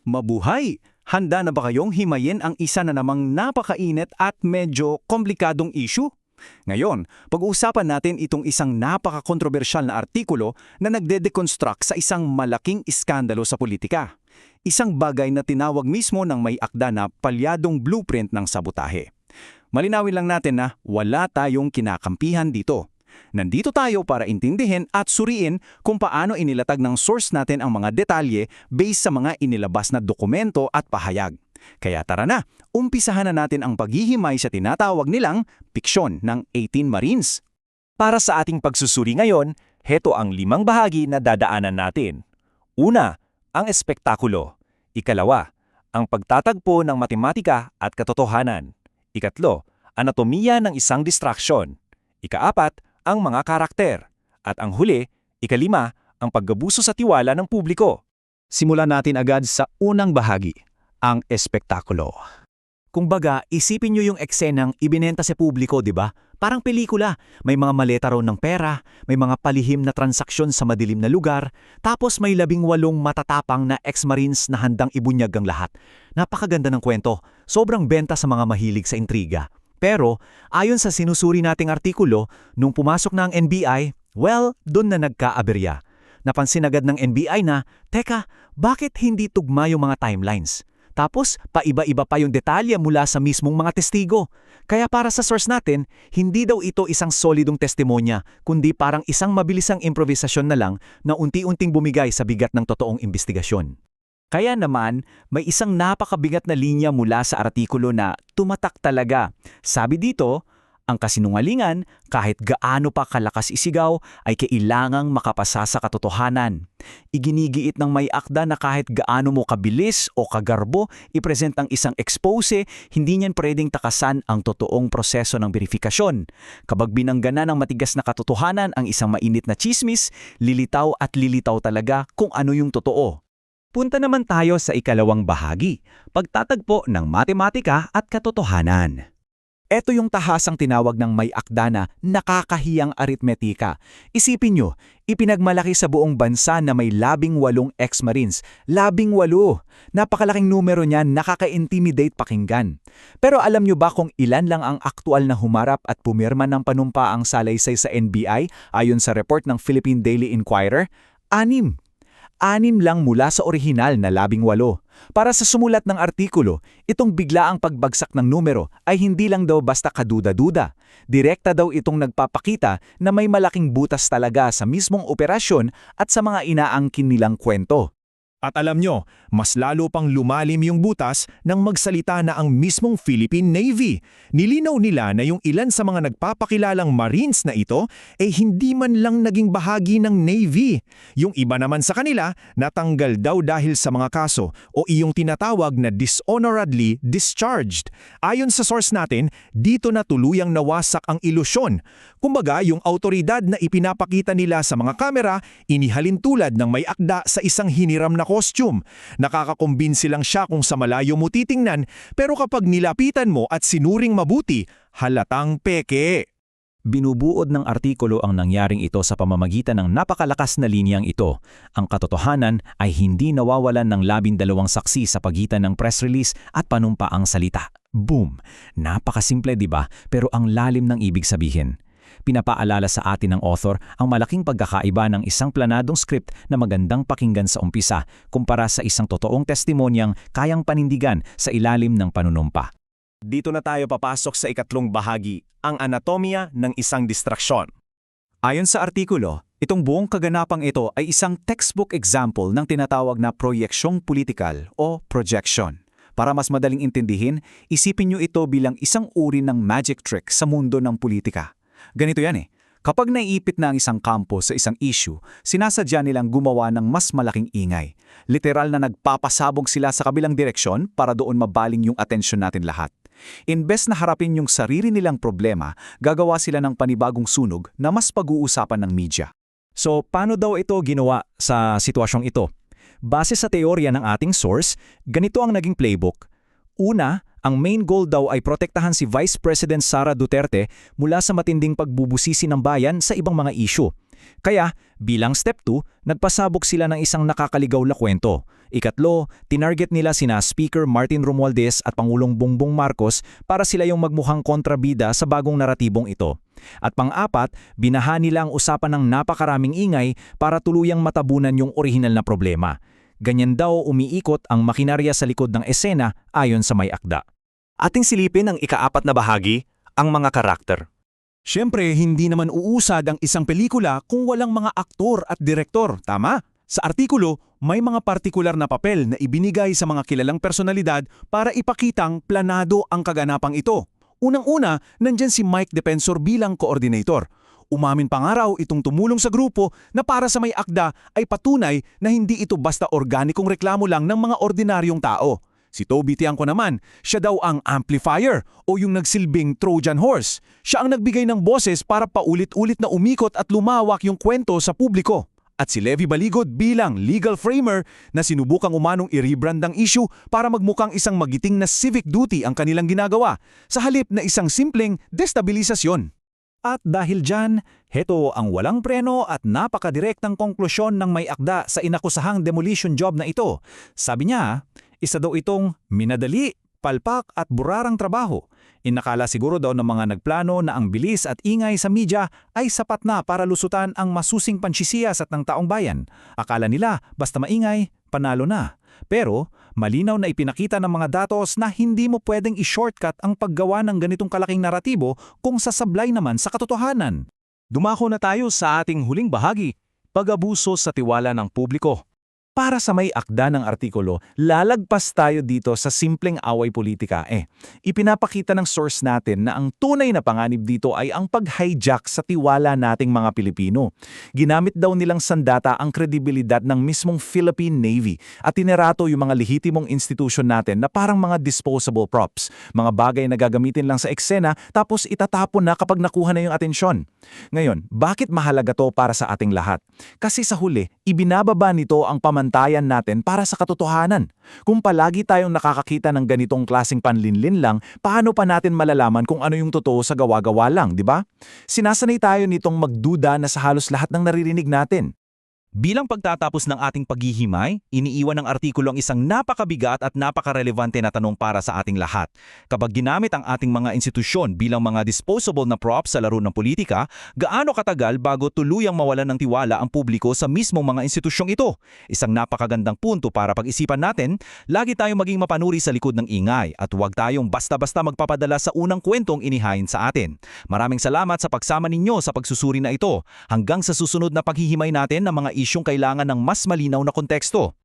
Mabuhay! Handa na ba kayong himayin ang isa na namang napakainit at medyo komplikadong issue? Ngayon, pag-uusapan natin itong isang napaka-kontrobersyal na artikulo na nagde-deconstruct sa isang malaking iskandalo sa politika. Isang bagay na tinawag mismo ng may akda na palyadong blueprint ng sabotahe. Malinawin lang natin na wala tayong kinakampihan dito. Nandito tayo para intindihin at suriin kung paano inilatag ng source natin ang mga detalye based sa mga inilabas na dokumento at pahayag. Kaya tara na, umpisahan na natin ang paghihimay sa tinatawag nilang piksyon ng 18 Marines. Para sa ating pagsusuri ngayon, heto ang 5 bahagi na dadaanan natin. Una, ang espektakulo. Ikalawa, ang pagtatagpo ng matematika at katotohanan. Ikatlo, anatomiya ng isang distraksyon. Ikaapat, ang mga karakter. At ang huli, ikalima, ang paggabuso sa tiwala ng publiko. Simulan natin agad sa unang bahagi, ang espektakulo. Kumbaga, isipin nyo yung eksenang ibinenta sa publiko, di ba? Parang pelikula. May mga maleta raw ng pera, may mga palihim na transaksyon sa madilim na lugar, tapos may 18 matatapang na ex-marines na handang ibunyag ang lahat. Napakaganda ng kwento. Sobrang benta sa mga mahilig sa intriga. Pero, ayon sa sinusuri nating artikulo, nung pumasok na ang NBI, well, doon na nagkaaberya. Napansin agad ng NBI na, teka, bakit hindi tugma yung mga timelines? Tapos, paiba-iba pa yung detalye mula sa mismong mga testigo. Kaya para sa source natin, hindi daw ito isang solidong testimonya, kundi parang isang mabilisang improvisasyon na lang na unti-unting bumigay sa bigat ng totoong investigasyon. Kaya naman, may isang napakabigat na linya mula sa artikulo na tumatak talaga. Sabi dito, ang kasinungalingan, kahit gaano pa kalakas isigaw, ay kailangang makapasa sa katotohanan. Iginigiit ng may akda na kahit gaano mo kabilis o kagarbo ipresent ang isang expose, hindi niyan pwedeng takasan ang totoong proseso ng verifikasyon. Kapag binanggana ng matigas na katotohanan ang isang mainit na tsismis, lilitaw at lilitaw talaga kung ano yung totoo. Punta naman tayo sa ikalawang bahagi, pagtatagpo ng matematika at katotohanan. Ito yung tahasang tinawag ng may akda na nakakahiyang aritmetika. Isipin nyo, ipinagmalaki sa buong bansa na may 18 ex-marines. 18! Napakalaking numero niyan, nakaka-intimidate pakinggan. Pero alam nyo ba kung ilan lang ang aktual na humarap at pumirma ng panumpaang salaysay sa NBI ayon sa report ng Philippine Daily Inquirer? 6 lang mula sa orihinal na 18. Para sa sumulat ng artikulo, itong biglaang pagbagsak ng numero ay hindi lang daw basta kaduda-duda. Direkta daw itong nagpapakita na may malaking butas talaga sa mismong operasyon at sa mga inaangkin nilang kwento. At alam nyo, mas lalo pang lumalim yung butas nang magsalita na ang mismong Philippine Navy. Nilinaw nila na yung ilan sa mga nagpapakilalang Marines na ito ay hindi man lang naging bahagi ng Navy. Yung iba naman sa kanila natanggal daw dahil sa mga kaso o iyong tinatawag na dishonorably discharged. Ayon sa source natin, dito na tuluyang nawasak ang ilusyon. Kumbaga, yung autoridad na ipinapakita nila sa mga kamera, inihalin tulad ng may akda sa isang hiniram na costume. Nakakakumbinsi lang siya kung sa malayo mo titingnan, pero kapag nilapitan mo at sinuring mabuti, halatang peke. Binubuod ng artikulo ang nangyaring ito sa pamamagitan ng napakalakas na linyang ito. Ang katotohanan ay hindi nawawalan ng 12 saksi sa pagitan ng press release at panumpaang salita. Boom! Napakasimple, di ba? Pero ang lalim ng ibig sabihin. Pinapaalala sa atin ng author ang malaking pagkakaiba ng isang planadong script na magandang pakinggan sa umpisa kumpara sa isang totoong testimonyang kayang panindigan sa ilalim ng panunumpa. Dito na tayo papasok sa ikatlong bahagi, ang anatomiya ng isang distraksyon. Ayon sa artikulo, itong buong kaganapang ito ay isang textbook example ng tinatawag na proyeksyong politikal o projection. Para mas madaling intindihin, isipin nyo ito bilang isang uri ng magic trick sa mundo ng politika. Ganito yan Kapag naiipit na ang isang kampo sa isang issue, sinasadya nilang gumawa ng mas malaking ingay. Literal na nagpapasabog sila sa kabilang direksyon para doon mabaling yung atensyon natin lahat. Imbes na harapin yung sarili nilang problema, gagawa sila ng panibagong sunog na mas pag-uusapan ng media. So, paano daw ito ginawa sa sitwasyong ito? Base sa teorya ng ating source, ganito ang naging playbook. Una, ang main goal daw ay protektahan si Vice President Sara Duterte mula sa matinding pagbubusisi ng bayan sa ibang mga issue. Kaya, bilang step 2, nagpasabog sila ng isang nakakaligaw na kwento. Ikatlo, tinarget nila sina Speaker Martin Romualdez at Pangulong Bongbong Marcos para sila yung magmukhang kontrabida sa bagong naratibong ito. At pang-apat, binaha nila ang usapan ng napakaraming ingay para tuluyang matabunan yung orihinal na problema. Ganyan daw umiikot ang makinarya sa likod ng esena ayon sa may akda. Ating silipin ang ikaapat na bahagi, ang mga karakter. Siyempre, hindi naman uusad ang isang pelikula kung walang mga aktor at direktor, tama? Sa artikulo, may mga partikular na papel na ibinigay sa mga kilalang personalidad para ipakitang planado ang kaganapang ito. Unang-una, nandyan si Mike Depensor bilang coordinator. Umamin pa nga raw itong tumulong sa grupo na para sa may akda ay patunay na hindi ito basta organikong reklamo lang ng mga ordinaryong tao. Si Toby Tiangco naman, siya daw ang amplifier o yung nagsilbing Trojan horse. Siya ang nagbigay ng boses para paulit-ulit na umikot at lumawak yung kwento sa publiko. At si Levi Baligod bilang legal framer na sinubukang umanong i-rebrand ang issue para magmukhang isang magiting na civic duty ang kanilang ginagawa sa halip na isang simpleng destabilisasyon. At dahil dyan, heto ang walang preno at napakadirektang konklusyon ng may akda sa inakusahang demolition job na ito. Sabi niya, isa daw itong minadali, palpak at burarang trabaho. Inakala siguro daw ng mga nagplano na ang bilis at ingay sa media ay sapat na para lusutan ang masusing pansisiyasat ng taong bayan. Akala nila basta maingay, panalo na. Pero malinaw na ipinakita ng mga datos na hindi mo pwedeng i-shortcut ang paggawa ng ganitong kalaking naratibo kung sasablay naman sa katotohanan. Dumako na tayo sa ating huling bahagi, pag-abuso sa tiwala ng publiko. Para sa may akda ng artikulo, lalagpas tayo dito sa simpleng away politika. Ipinapakita ng source natin na ang tunay na panganib dito ay ang pag-hijack sa tiwala nating mga Pilipino. Ginamit daw nilang sandata ang kredibilidad ng mismong Philippine Navy at tinerato yung mga lehitimong institusyon natin na parang mga disposable props, mga bagay na gagamitin lang sa eksena tapos itatapon na kapag nakuha na yung atensyon. Ngayon, bakit mahalaga to para sa ating lahat? Kasi sa huli, ibinababa nito ang pamantayan natin para sa katotohanan. Kung palagi tayong nakakakita ng ganitong klaseng panlinlin lang, paano pa natin malalaman kung ano yung totoo sa gawa-gawa lang, di ba? Sinasanay tayo nitong magduda na sa halos lahat ng naririnig natin. Bilang pagtatapos ng ating paghihimay, iniiwan ng artikulo ang isang napakabigat at napakarelevante na tanong para sa ating lahat. Kapag ginamit ang ating mga institusyon bilang mga disposable na props sa laro ng politika, gaano katagal bago tuluyang mawalan ng tiwala ang publiko sa mismong mga institusyong ito? Isang napakagandang punto para pag-isipan natin, lagi tayong maging mapanuri sa likod ng ingay at huwag tayong basta-basta magpapadala sa unang kwentong inihain sa atin. Maraming salamat sa pagsama ninyo sa pagsusuri na ito. Hanggang sa susunod na paghihimay natin ng mga isyong kailangan ng mas malinaw na konteksto.